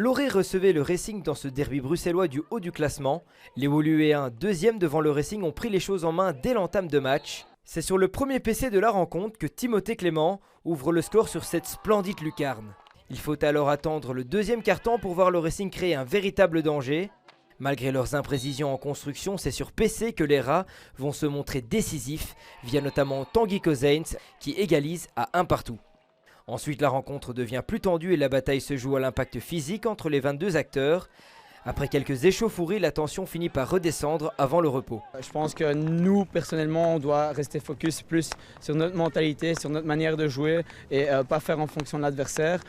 Loré recevait le Racing dans ce derby bruxellois du haut du classement. Les Woluwéens, deuxième devant le Racing, ont pris les choses en main dès l'entame de match. C'est sur le premier PC de la rencontre que Timothée Clément ouvre le score sur cette splendide lucarne. Il faut alors attendre le deuxième quart-temps pour voir le Racing créer un véritable danger. Malgré leurs imprécisions en construction, c'est sur PC que les Rats vont se montrer décisifs, via notamment Tanguy Cozains qui égalise à 1 partout. Ensuite, la rencontre devient plus tendue et la bataille se joue à l'impact physique entre les 22 acteurs. Après quelques échauffourées, la tension finit par redescendre avant le repos. Je pense que nous, personnellement, on doit rester focus plus sur notre mentalité, sur notre manière de jouer et pas faire en fonction de l'adversaire.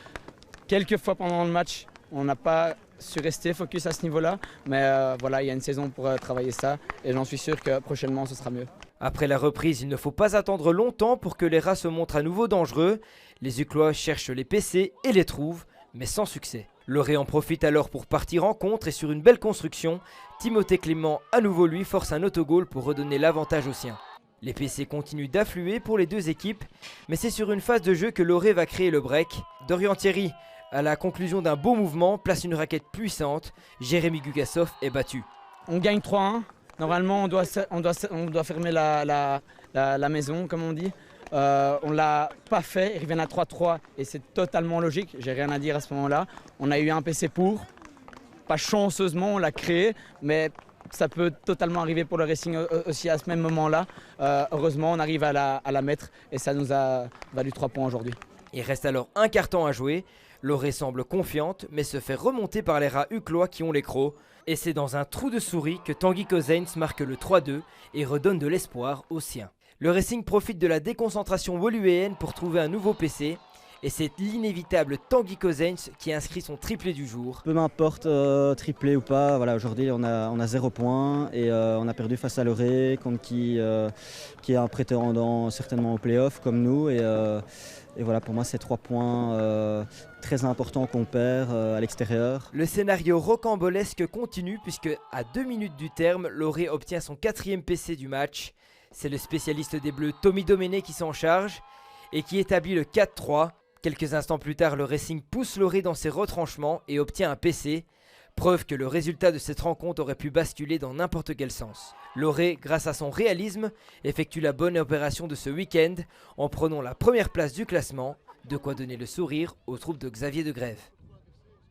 Quelques fois pendant le match, on n'a pas su rester focus à ce niveau-là, mais voilà, il y a une saison pour travailler ça et j'en suis sûr que prochainement ce sera mieux. Après la reprise, il ne faut pas attendre longtemps pour que les Rats se montrent à nouveau dangereux. Les Uclois cherchent les PC et les trouvent, mais sans succès. Loré en profite alors pour partir en contre et sur une belle construction, Timothée Clément à nouveau lui force un autogol pour redonner l'avantage aux siens. Les PC continuent d'affluer pour les deux équipes, mais c'est sur une phase de jeu que Loré va créer le break. Dorian Thierry, à la conclusion d'un beau mouvement, place une raquette puissante. Jérémy Gugassov est battu. On gagne 3-1. Normalement, on doit fermer la maison, comme on dit. On ne l'a pas fait, ils reviennent à 3-3 et c'est totalement logique, j'ai rien à dire à ce moment-là. On a eu un PC pour, pas chanceusement, on l'a créé, mais ça peut totalement arriver pour le Racing aussi à ce même moment-là. Heureusement, on arrive à la mettre et ça nous a valu 3 points aujourd'hui. Il reste alors un quart-temps à jouer. Loré semble confiante, mais se fait remonter par les Rats uclois qui ont les crocs. Et c'est dans un trou de souris que Tanguy Cozains marque le 3-2 et redonne de l'espoir aux siens. Le Racing profite de la déconcentration woluwéenne pour trouver un nouveau PC. Et c'est l'inévitable Tanguy Cozains qui inscrit son triplé du jour. Peu m'importe triplé ou pas, voilà, aujourd'hui on a 0 points et on a perdu face à Loré, contre qui est un prétendant certainement au play-off comme nous. Et voilà, pour moi c'est 3 points très importants qu'on perd à l'extérieur. Le scénario rocambolesque continue puisque à 2 minutes du terme, Loré obtient son 4e PC du match. C'est le spécialiste des Bleus Tommy Domenech qui s'en charge et qui établit le 4-3. Quelques instants plus tard, le Racing pousse Loré dans ses retranchements et obtient un PC. Preuve que le résultat de cette rencontre aurait pu basculer dans n'importe quel sens. Loré, grâce à son réalisme, effectue la bonne opération de ce week-end en prenant la première place du classement, de quoi donner le sourire aux troupes de Xavier Degrève.